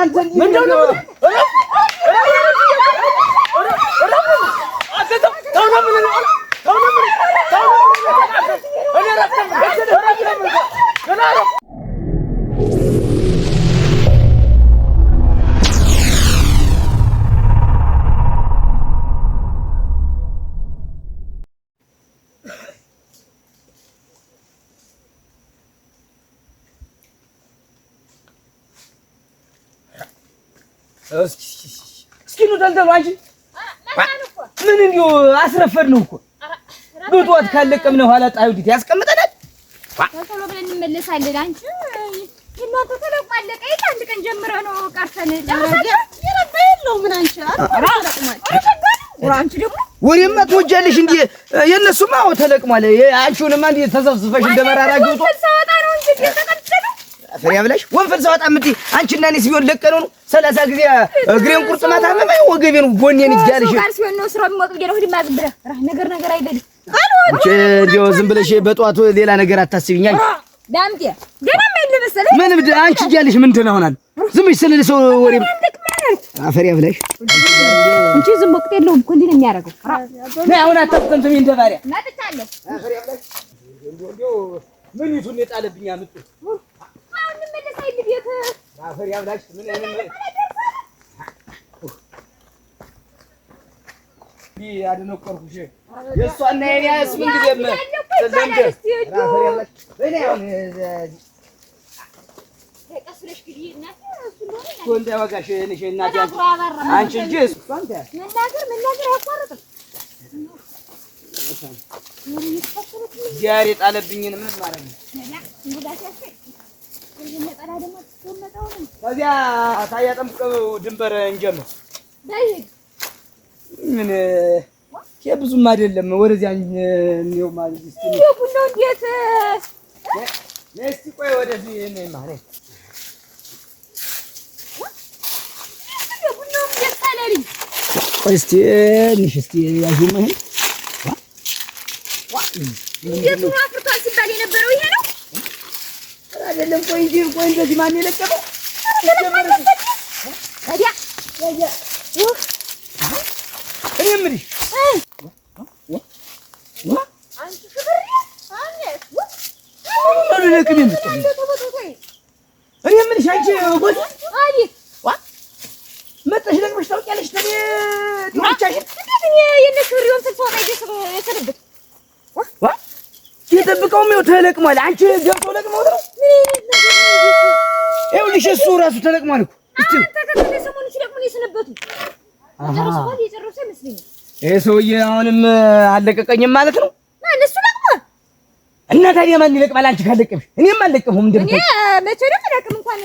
አንተ ምንድነው እስኪ ነው ደልደሉ አንቺ ምን እንዲሁ አስረፈድነው እኮ በጧት ካለቀምነው ኋላ ጣዩት ያስቀምጠናል። ቶሎ ብለን እንመለሳለን። አንቺ እናንተ ተለቋለቀ አንድ ቀን ጀምረህ ነው ቀርተን ይረባ የለው ምን አንቺ አንቺ ደግሞ ወሬማ ትወጃለሽ እንዴ? የነሱማ ተለቅሟል። አንቺውንማ እንዴ ተዘፍዝፈሽ እንደመራራ ገብቶ ሰውጣ ነው እንጂ ተቀጥተው አፈሪያ ብለሽ ወንፈል ሰውጣ ምት አንቺና እኔ ሲሆን ለቀነው ነው 30 ጊዜ እግሬን ቁርጥማት አመመኝ ወገቤን ጎኔን ይጃልሽ ጋር ሲሆን ነው ስራው የሚሞት ብዬ ነው ህድማ ዝብረ ነገር አይደል አንቺ እንዴው ዝም ብለሽ በጧቱ ሌላ ነገር አታስቢኝ። አንቺ ዳምጤ ገና ምን መሰለኝ ምን አንቺ ይጃልሽ ምን ተናሆናል? ዝም ብለሽ ስለለ ሰው ወሬ አፈሪያ ብለሽ እንጂ ዝም ወቅት የለውም እኮ እንዴ ነው የሚያደርገው። ነይ አሁን አታጥተንተኝ እንደ ባሪያ መጥቻለሁ። አፈሪያ ብለሽ እንዴው ምን ይቱን የጣለብኝ አምጡ አሁን መለስ አይል ቤት አፈሪያ ብለሽ ምን አደነቆርኩሽ የእሷና የኔ ምን ጊዜም ተዘምደ አፈሪያ ብለሽ እኔ አሁን ተቀስለሽ ግዲ እናት እሱ ነው ወንድ ያወጋሽ ነሽ እናት አንቺ እንጂ እሷን መናገር አቋርጥ ዲያሪ ጣለብኝን ምን ማለት ነው? ከዚያ ታያጠምቀው ድንበር እንጀምር ምን ብዙም አይደለም ወደዚያ ነው ማለት ነው ቡናው እንዴት ነስቲ ቆይ ወደዚህ ነኝ ማለት ቡናው እንዴት ታለልኝ ቆይ እስቲ ንሽ እስቲ ያዥማ ይሄ እንዴት ነው አፍርቷል ሲባል የነበረው ይሄ ነው አይደለም? ቆይ እንጂ ቆይ እንደዚህ ማን የለቀመው ታዲያ እኔ የምልሽ አንቺ ክብር እኔ የምልሽ አንቺ ጎት አቤት መጣሽ ለቅመሽ ታውቂያለሽ? ተኔ ዲቻሽ እንዴት እኔ የነሱ ሪዮን ተልፎና ይደሰብ የሰነበት የጠብቀው ነው ተለቅሟል። አንቺ ገብቶ ለቅመው ነው ይኸውልሽ እሱ ራሱ ተለቅሟል እኮ እስቲ ተከታታይ ሰሞኑን ሲለቅሙን የሰነበቱ ተረሰዋል የጨረሰ ይመስለኛል። ይሄ ሰውዬ አሁንም አለቀቀኝም ማለት ነው ማለት እሱ ለቅሟል እና ታዲያ ማን ይለቅማል? አንቺ ካለቀምሽ እኔም አልለቀምም እንደምታይ እኔ መቼ ነው ለቅም እንኳን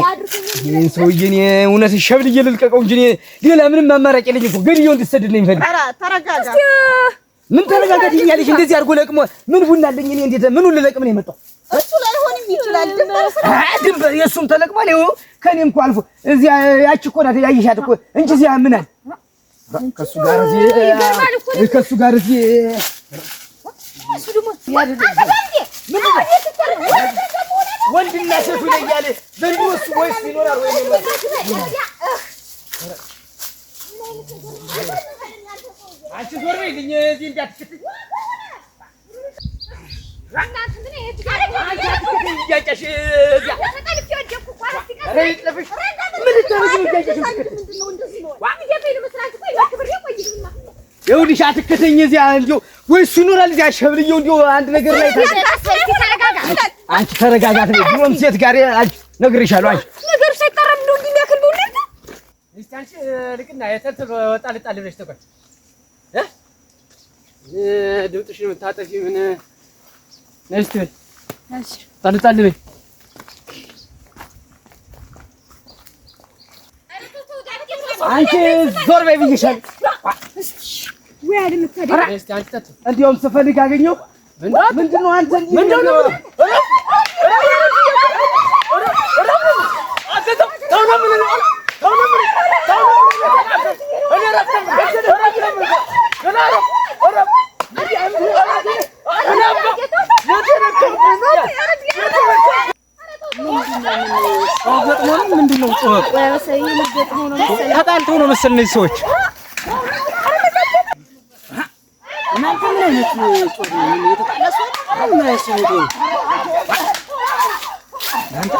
ያድርሰኝ ይሄን ሰውዬ እኔ እውነት ሸብልዬ ልልቀቀው እንጂ ሌላ ምንም አማራጭ የለኝ እኮ ገድዬው እንድትሰድድ ነው የሚፈልግ። ኧረ ተረጋጋ። ምን ተረጋጋት ይኛለሽ? እንደዚህ አድርጎ ለቅሞ ምን ቡና አለኝ እኔ እንዴት ምኑን ልለቅም ነው የመጣው? እሱ ላይሆንም ይችላል። ድንበር የእሱም ተለቅሟል። ይኸው ከእኔም እኮ አልፎ እዚያ ያቺ እኮ ናት ያየሻት እኮ እንጂ እዚያ ምን አለ ከእሱ ጋር እዚህ እሱ ደግሞ ወንድና ሴቱ ላይ ያለ ዘንድሮ እሱ ወይስ ይኖራል ወይ ነው? አንቺ ዞር በይልኝ እዚህ እንዳትከተኝ ይኸውልሽ አትከተኝ እዚያ እንደው ወይ እሱ ይኖራል እዚያ ሸብልዬው እንደው አንድ ነገር ላይ አንቺ ተረጋጋት ነው ድሮም ሴት ጋር አንቺ ነግሬሻለሁ። አንቺ ነገር ሳይቀረም ነው እንዲያክል ነው እንዴ? እስቲ አንቺ ልቅና የተልተል ወጣ ልጣል ብለሽ ተቆይ ድምጥሽን የምታጠፊ ምን ነስቲ እሺ ታልጣል በይ አንቺ ዞር በይ ብዬሻለሁ። ወይ አይደል ታዲያ እስቲ አንቺ ተት እንዲያውም ስፈልግ አገኘው ምንድነው አንተ ምንድነው ገጥሞ ነው ምንድን ነው ጮኸ? ተጣልተው ነው መሰል እነዚህ ሰዎች። እናንተ ምን አይነት ጮኸ? የተጣላ ሰው ምን ያሰሙት? እናንተ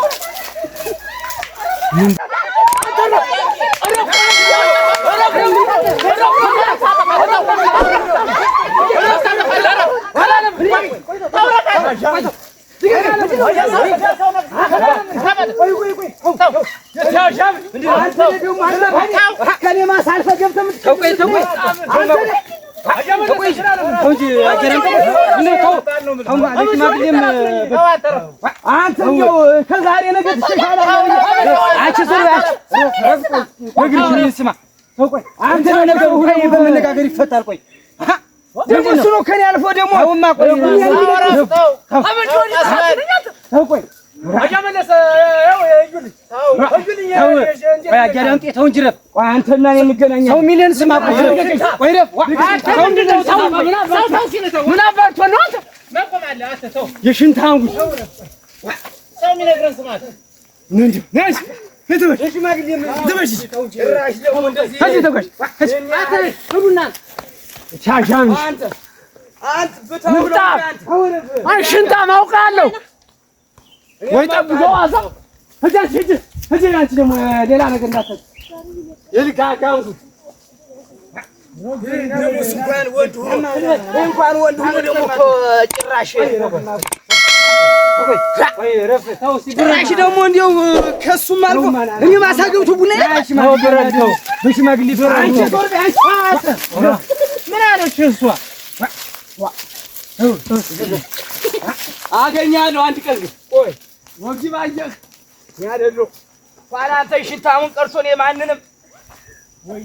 ምን በመነጋገር ይፈታል። ቆይ ደግሞ እሱ ነው ከኔ አልፎ ደግሞ አንተና እኔ እንገናኛለን። ሰው ሚሊዮን ስማ ምን አባቶ ነው አንተ የሽንታን ሰው የሚነግረን ስማት ሽንታም አውቃለሁ ወይ ጠብቀው አዛ እዚህ አንቺ ደግሞ ሌላ ነገር እንዳትል የልካካው እንኳን ወንድ ሆኖ ደግሞ ጭራሽ ጭራሽ ደግሞ እንዲያው ከሱም አልፎ እኔ ማሳገብቱ ቡና በሽማግሌ ምን አለች እሷ? አገኛለሁ አንድ ቀን ግን ቆይ ወጊ ባየህ ያደለው ኋላ አንተ ሽታውን ቀርሶ ነው ማንንም ወይ